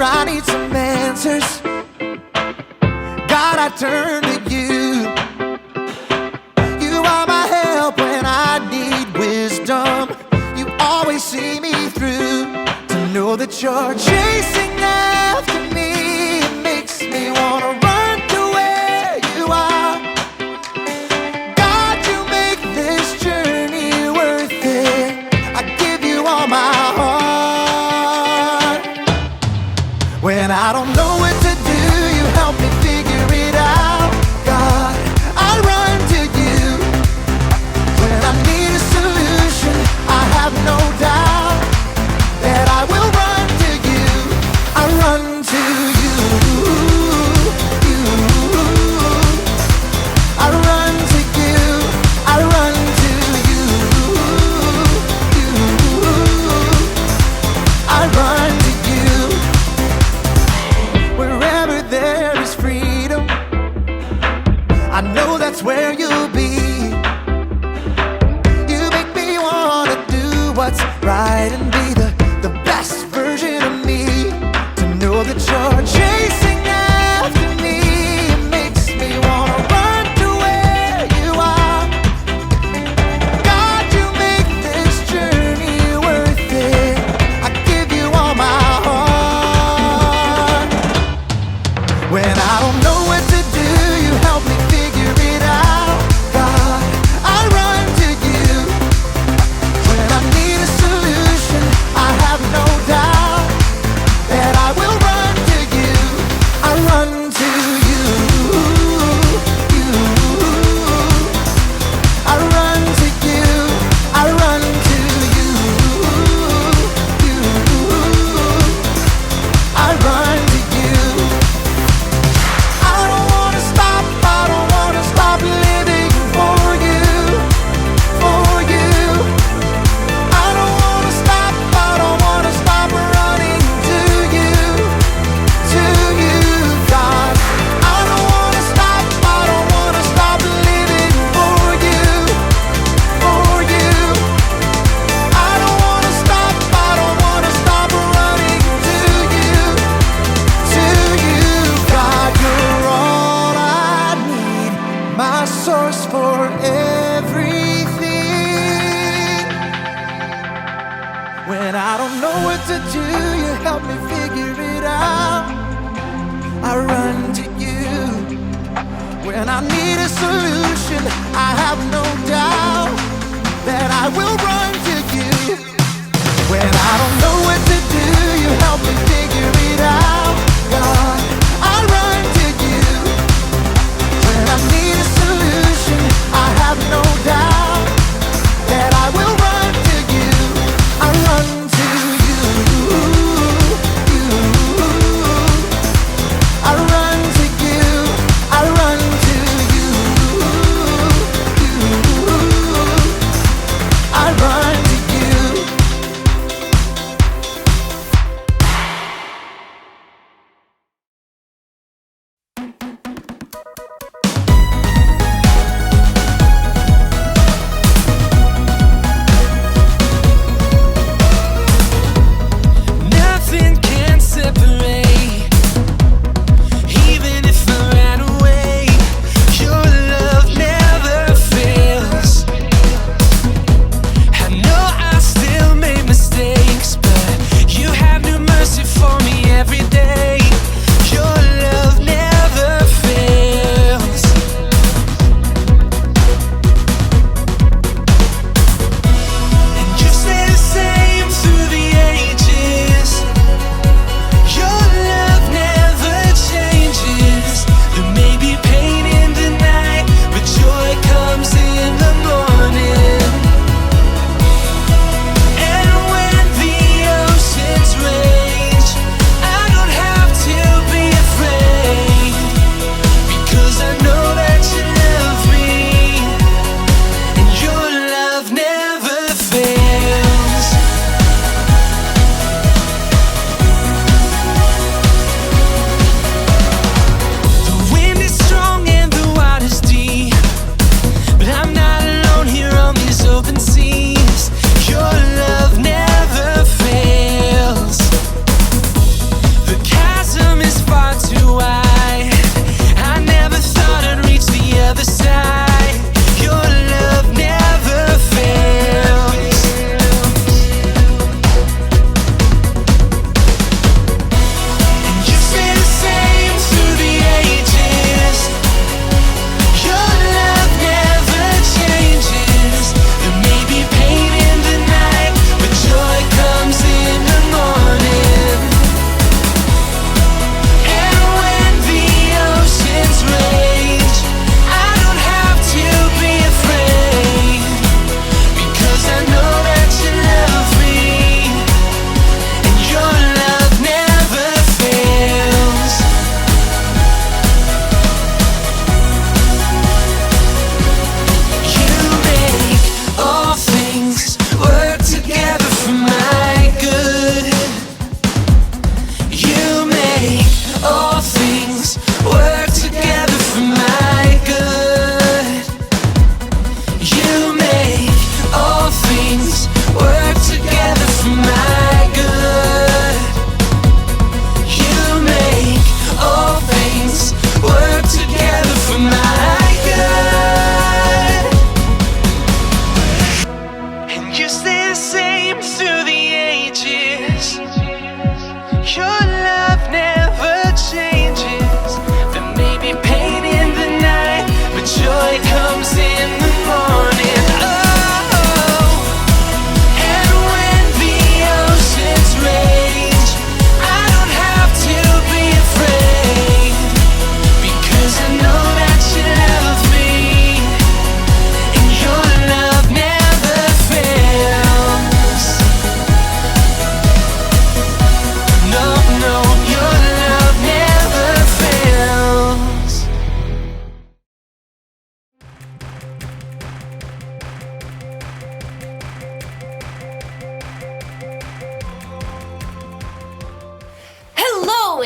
I need some answers, God, I turn to you. You are my help when I need wisdom. You always see me through. To know that you're chasing after me, it makes me wanna run to where you are. God, you make this journey worth it. I give you all my heart. When I don't know what to do, you help me figure it out. God, I run to you. When I need a solution, I have no doubt that I will run to you. I run to you. I run to you. I run to you. I run to you. Wherever there is freedom, I know that's where you'll be. You make me wanna do what's right and be the best version of me. To know that you're chasing after me, it makes me wanna run to where you are. God, you make this journey worth it. I give you all my heart. When I don't know what to do, you help me figure it out. God, I run to you. When I need a solution, I have no doubt that I will run to you. I run to you. I run to you. I run to you. I run to you. I don't wanna stop. I don't wanna stop living for you. For you. I don't wanna stop. I don't wanna stop running to you. To you, God. I don't wanna stop. I don't wanna stop living for you. For you. I don't wanna stop. I don't wanna stop running to you. To you, God. You're all I need, my source for everything. When I don't know what to do, you help me figure it out. I run to you. When I need a solution, I have no doubt that I will run to you. When I don't know what to do, you help me figure it out. God, I run to you. When I need a solution, I have no doubt that I will run to you. I run to you. I run to you. I run to you. I run.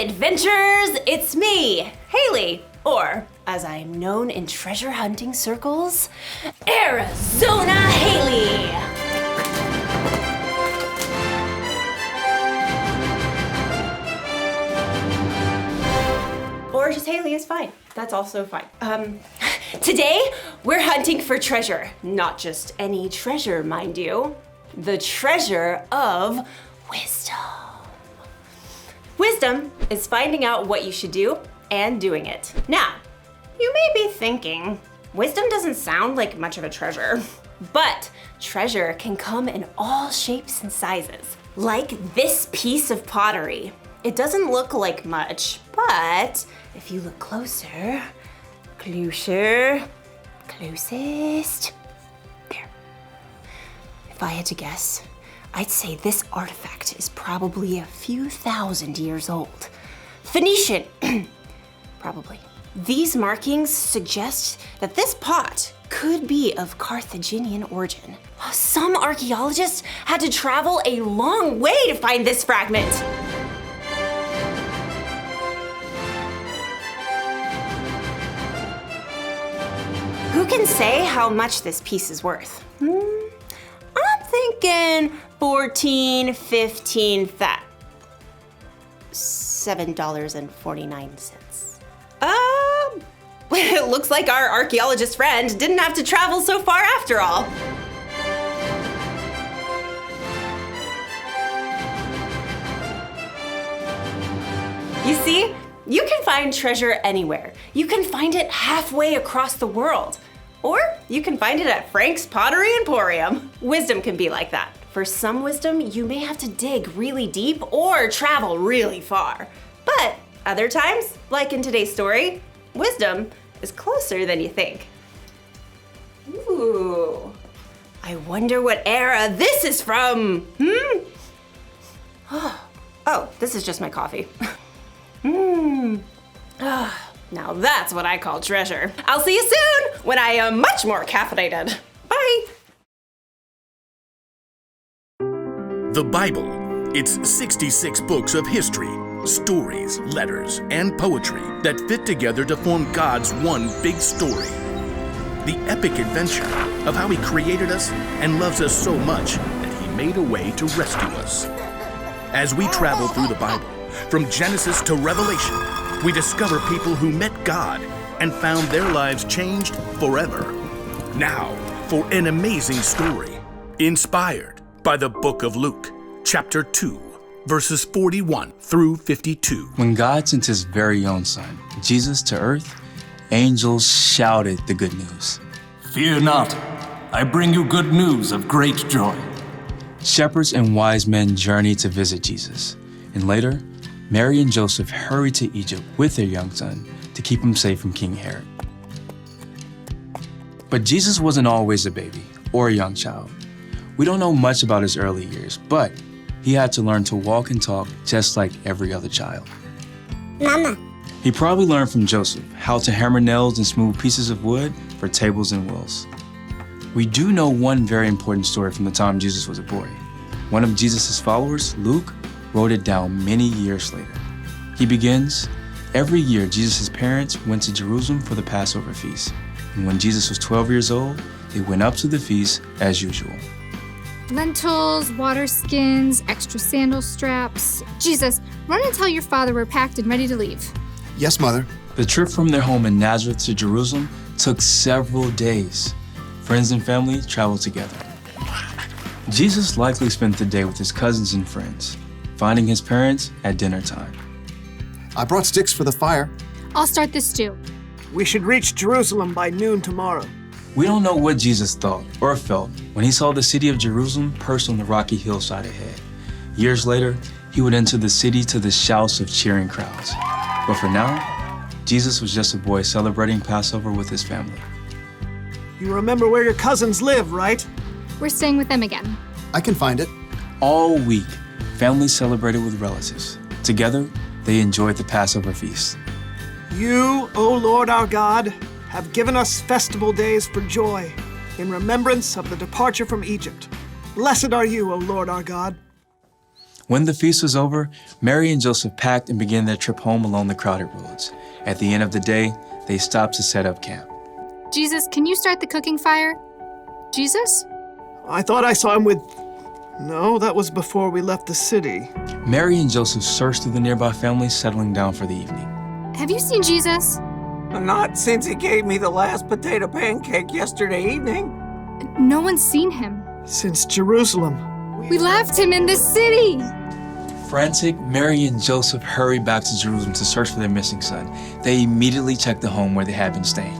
adventurers, it's me, Hailey, or as I'm known in treasure hunting circles, Arizona Hailey. Or just Hailey is fine. That's also fine. Today, we're hunting for treasure. Not just any treasure, mind you. The treasure of wisdom. Wisdom is finding out what you should do and doing it. Now, you may be thinking, wisdom doesn't sound like much of a treasure, but treasure can come in all shapes and sizes. Like this piece of pottery. It doesn't look like much, but if you look closer, closest, there. If I had to guess, I'd say this artifact is probably a few thousand years old. Phoenician, probably. These markings suggest that this pot could be of Carthaginian origin. Some archaeologists had to travel a long way to find this fragment. Who can say how much this piece is worth? I'm thinking 14, 15, $7.49. It looks like our archaeologist friend didn't have to travel so far after all. You see, you can find treasure anywhere. You can find it halfway across the world. Or you can find it at Frank's Pottery Emporium. Wisdom can be like that. For some wisdom, you may have to dig really deep or travel really far. But other times, like in today's story, wisdom is closer than you think. Ooh, I wonder what era this is from, Oh, this is just my coffee. Now that's what I call treasure. I'll see you soon when I am much more caffeinated. Bye. The Bible. It's 66 books of history, stories, letters, and poetry that fit together to form God's one big story. The epic adventure of how He created us and loves us so much that He made a way to rescue us. As we travel through the Bible, from Genesis to Revelation, we discover people who met God and found their lives changed forever. Now, for an amazing story, inspired by the book of Luke, chapter 2, verses 41 through 52. When God sent His very own Son, Jesus, to earth, angels shouted the good news. Fear not, I bring you good news of great joy. Shepherds and wise men journeyed to visit Jesus, and later, Mary and Joseph hurried to Egypt with their young son to keep him safe from King Herod. But Jesus wasn't always a baby or a young child. We don't know much about his early years, but he had to learn to walk and talk just like every other child. Mama. He probably learned from Joseph how to hammer nails and smooth pieces of wood for tables and wheels. We do know one very important story from the time Jesus was a boy. One of Jesus' followers, Luke, wrote it down many years later. He begins, every year Jesus' parents went to Jerusalem for the Passover feast. And when Jesus was 12 years old, they went up to the feast as usual. Lentils, water skins, extra sandal straps. Jesus, run and tell your father we're packed and ready to leave. Yes, Mother. The trip from their home in Nazareth to Jerusalem took several days. Friends and family traveled together. Jesus likely spent the day with his cousins and friends, finding his parents at dinner time. I brought sticks for the fire. I'll start this stew. We should reach Jerusalem by noon tomorrow. We don't know what Jesus thought or felt when he saw the city of Jerusalem perched on the rocky hillside ahead. Years later, he would enter the city to the shouts of cheering crowds. But for now, Jesus was just a boy celebrating Passover with his family. You remember where your cousins live, right? We're staying with them again. I can find it. All week, families celebrated with relatives. Together, they enjoyed the Passover feast. You, O Lord our God, have given us festival days for joy, in remembrance of the departure from Egypt. Blessed are you, O Lord our God. When the feast was over, Mary and Joseph packed and began their trip home along the crowded roads. At the end of the day, they stopped to set up camp. Jesus, can you start the cooking fire? Jesus? I thought I saw him with... No, that was before we left the city. Mary and Joseph searched through the nearby families, settling down for the evening. Have you seen Jesus? Not since he gave me the last potato pancake yesterday evening. No one's seen him. Since Jerusalem. We left him in the city. Frantic, Mary and Joseph hurried back to Jerusalem to search for their missing son. They immediately checked the home where they had been staying.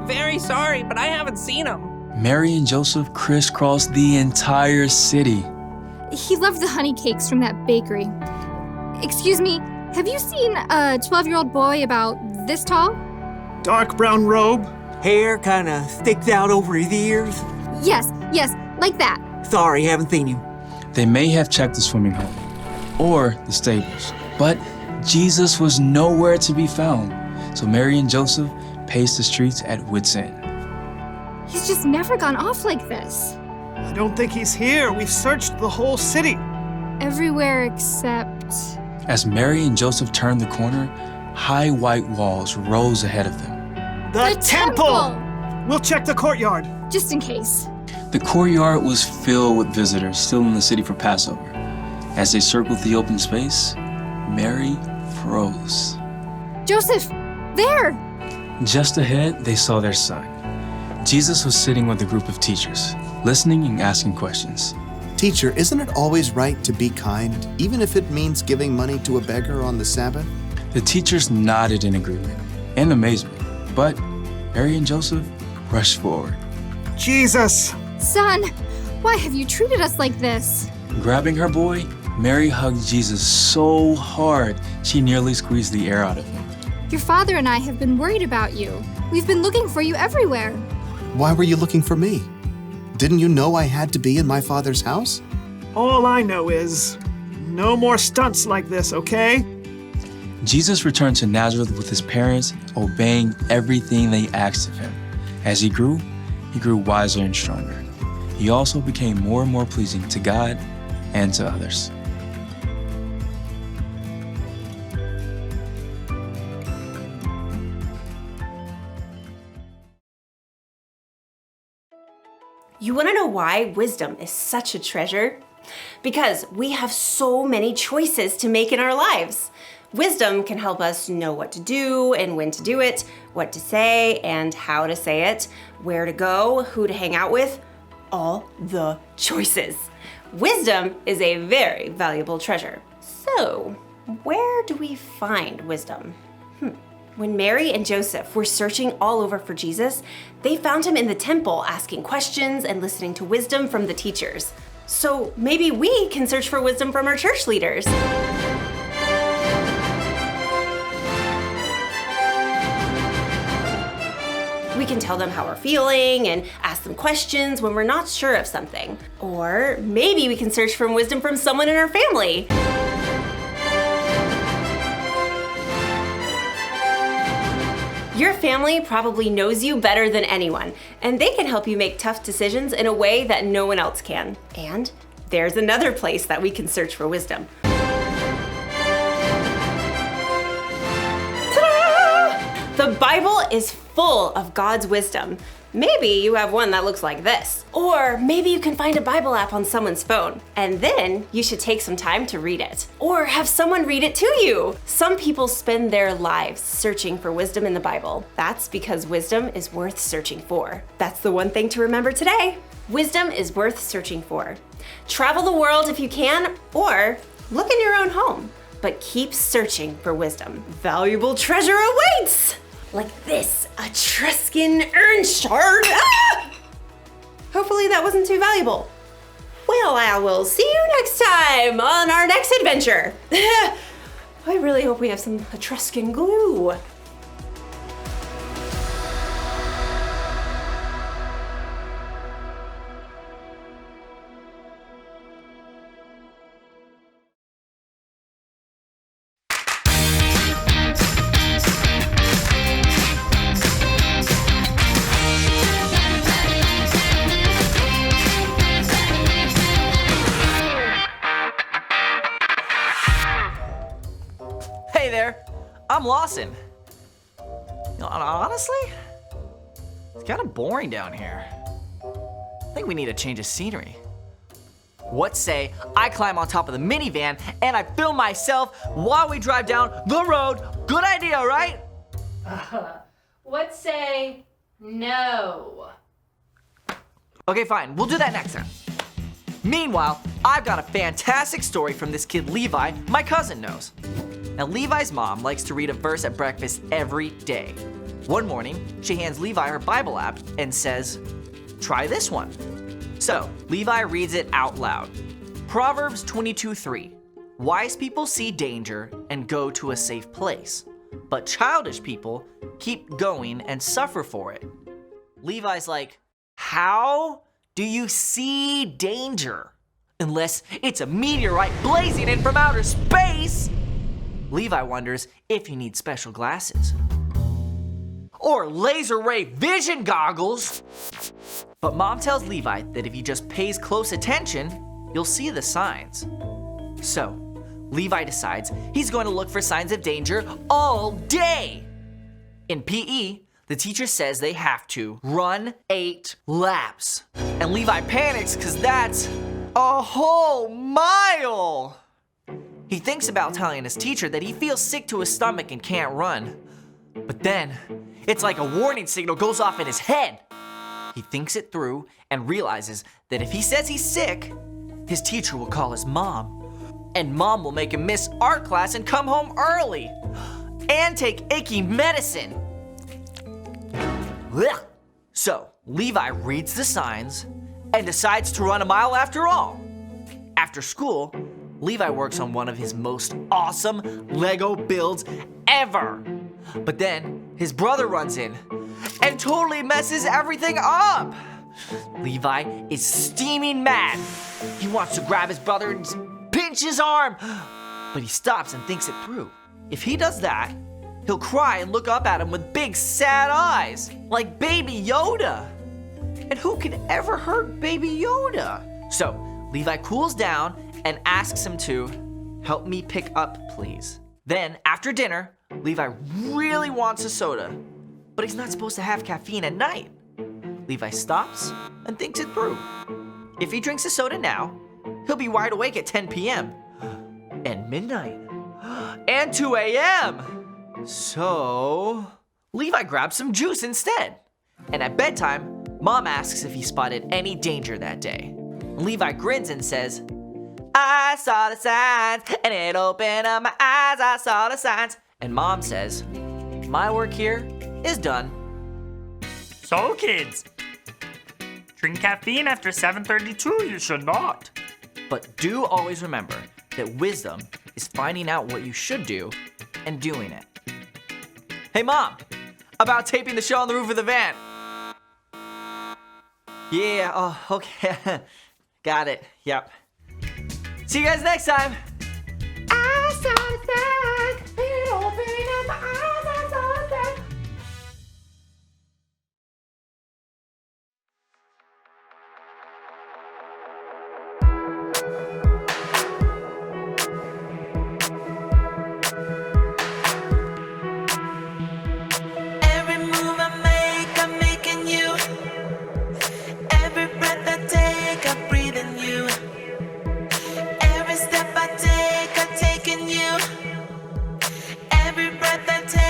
Very sorry, but I haven't seen him. Mary and Joseph crisscrossed the entire city. He loved the honey cakes from that bakery. Excuse me, have you seen a 12-year-old boy about this tall? Dark brown robe. Hair kinda sticks out over his ears. Yes, like that. Sorry, haven't seen him. They may have checked the swimming hole or the stables, but Jesus was nowhere to be found. So Mary and Joseph paced the streets at wit's end. He's just never gone off like this. I don't think he's here. We've searched the whole city. Everywhere except... As Mary and Joseph turned the corner, high white walls rose ahead of them. The temple! We'll check the courtyard. Just in case. The courtyard was filled with visitors still in the city for Passover. As they circled the open space, Mary froze. Joseph, there! Just ahead, they saw their son. Jesus was sitting with a group of teachers, listening and asking questions. Teacher, isn't it always right to be kind, even if it means giving money to a beggar on the Sabbath? The teachers nodded in agreement and amazement, but Mary and Joseph rushed forward. Jesus! Son, why have you treated us like this? Grabbing her boy, Mary hugged Jesus so hard she nearly squeezed the air out of him. Your father and I have been worried about you. We've been looking for you everywhere. Why were you looking for me? Didn't you know I had to be in my father's house? All I know is, no more stunts like this, okay? Jesus returned to Nazareth with his parents, obeying everything they asked of him. As he grew wiser and stronger. He also became more and more pleasing to God and to others. You want to know why wisdom is such a treasure? Because we have so many choices to make in our lives. Wisdom can help us know what to do and when to do it, what to say and how to say it, where to go, who to hang out with, all the choices. Wisdom is a very valuable treasure. So, where do we find wisdom? When Mary and Joseph were searching all over for Jesus, they found him in the temple asking questions and listening to wisdom from the teachers. So maybe we can search for wisdom from our church leaders. We can tell them how we're feeling and ask them questions when we're not sure of something. Or maybe we can search for wisdom from someone in our family. Your family probably knows you better than anyone, and they can help you make tough decisions in a way that no one else can. And there's another place that we can search for wisdom. Ta-da! The Bible is full of God's wisdom. Maybe you have one that looks like this. Or maybe you can find a Bible app on someone's phone, and then you should take some time to read it. Or have someone read it to you. Some people spend their lives searching for wisdom in the Bible. That's because wisdom is worth searching for. That's the one thing to remember today. Wisdom is worth searching for. Travel the world if you can, or look in your own home. But keep searching for wisdom. Valuable treasure awaits! Like this Etruscan urn shard. Ah! Hopefully that wasn't too valuable. Well, I will see you next time on our next adventure. I really hope we have some Etruscan glue. I'm Lawson. Honestly, it's kind of boring down here. I think we need a change of scenery. What say I climb on top of the minivan and I film myself while we drive down the road? Good idea, right? What say no? Okay, fine. We'll do that next time. Meanwhile, I've got a fantastic story from this kid Levi my cousin knows. Now, Levi's mom likes to read a verse at breakfast every day. One morning, she hands Levi her Bible app and says, "Try this one." So, Levi reads it out loud. Proverbs 22:3. Wise people see danger and go to a safe place, but childish people keep going and suffer for it. Levi's like, how do you see danger? Unless it's a meteorite blazing in from outer space. Levi wonders if he needs special glasses. Or laser ray vision goggles. But Mom tells Levi that if he just pays close attention, you'll see the signs. So, Levi decides he's going to look for signs of danger all day. In PE, the teacher says they have to run 8 laps. And Levi panics because that's a whole mile. He thinks about telling his teacher that he feels sick to his stomach and can't run. But then, it's like a warning signal goes off in his head. He thinks it through and realizes that if he says he's sick, his teacher will call his mom. And Mom will make him miss art class and come home early. And take icky medicine. Blech. So, Levi reads the signs and decides to run a mile after all. After school, Levi works on one of his most awesome Lego builds ever. But then his brother runs in and totally messes everything up. Levi is steaming mad. He wants to grab his brother and pinch his arm, but he stops and thinks it through. If he does that, he'll cry and look up at him with big sad eyes, like Baby Yoda. And who could ever hurt Baby Yoda? So Levi cools down and asks him to help me pick up, please. Then, after dinner, Levi really wants a soda, but he's not supposed to have caffeine at night. Levi stops and thinks it through. If he drinks a soda now, he'll be wide awake at 10 p.m. and midnight and 2 a.m. So, Levi grabs some juice instead. And at bedtime, Mom asks if he spotted any danger that day. Levi grins and says, I saw the signs, and it opened up my eyes, I saw the signs. And Mom says, my work here is done. So kids, drink caffeine after 7:32, you should not. But do always remember that wisdom is finding out what you should do and doing it. Hey Mom, about taping the show on the roof of the van. Yeah, oh, okay, got it, yep. See you guys next time. I saw the signs, it opened up my eyes, I saw the signs. Every move I make, I'm making you. Every breath I take, I'm breathing you. Every step I take, I'm taking you. Every breath I take.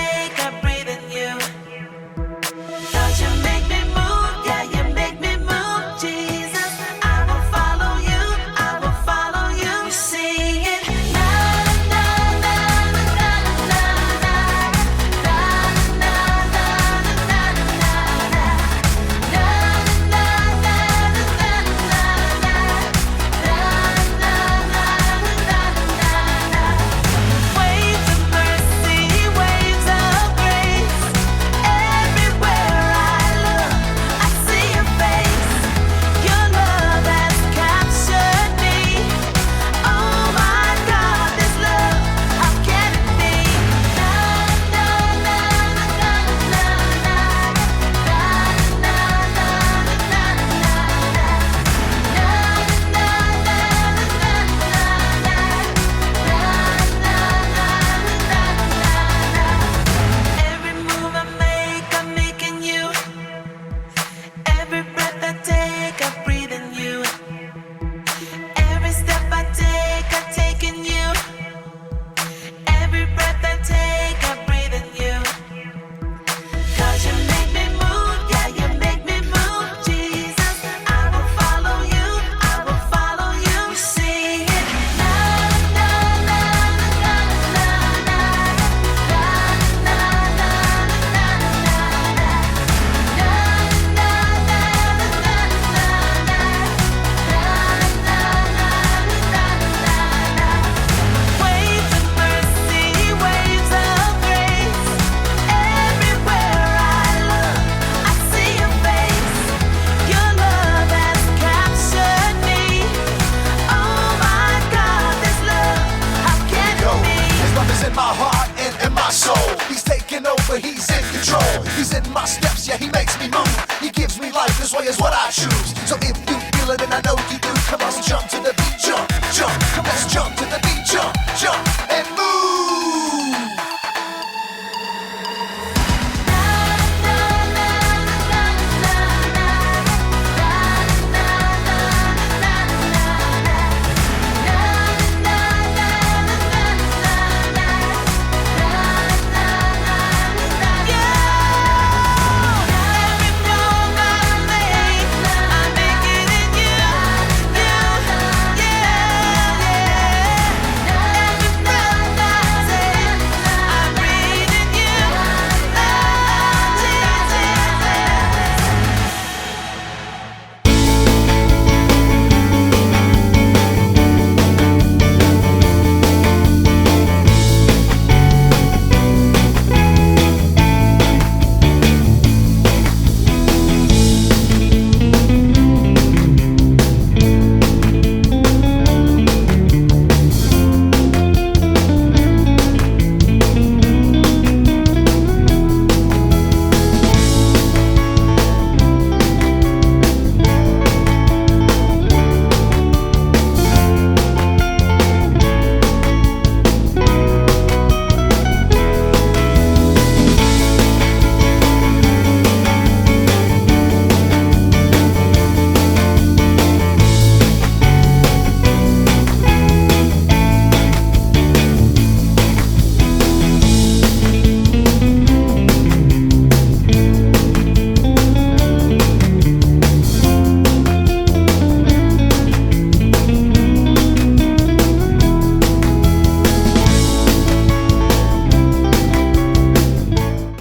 where he's in control. He's in my steps, yeah, he makes me move. He gives me life, this way is what I choose. So if you feel it, and I know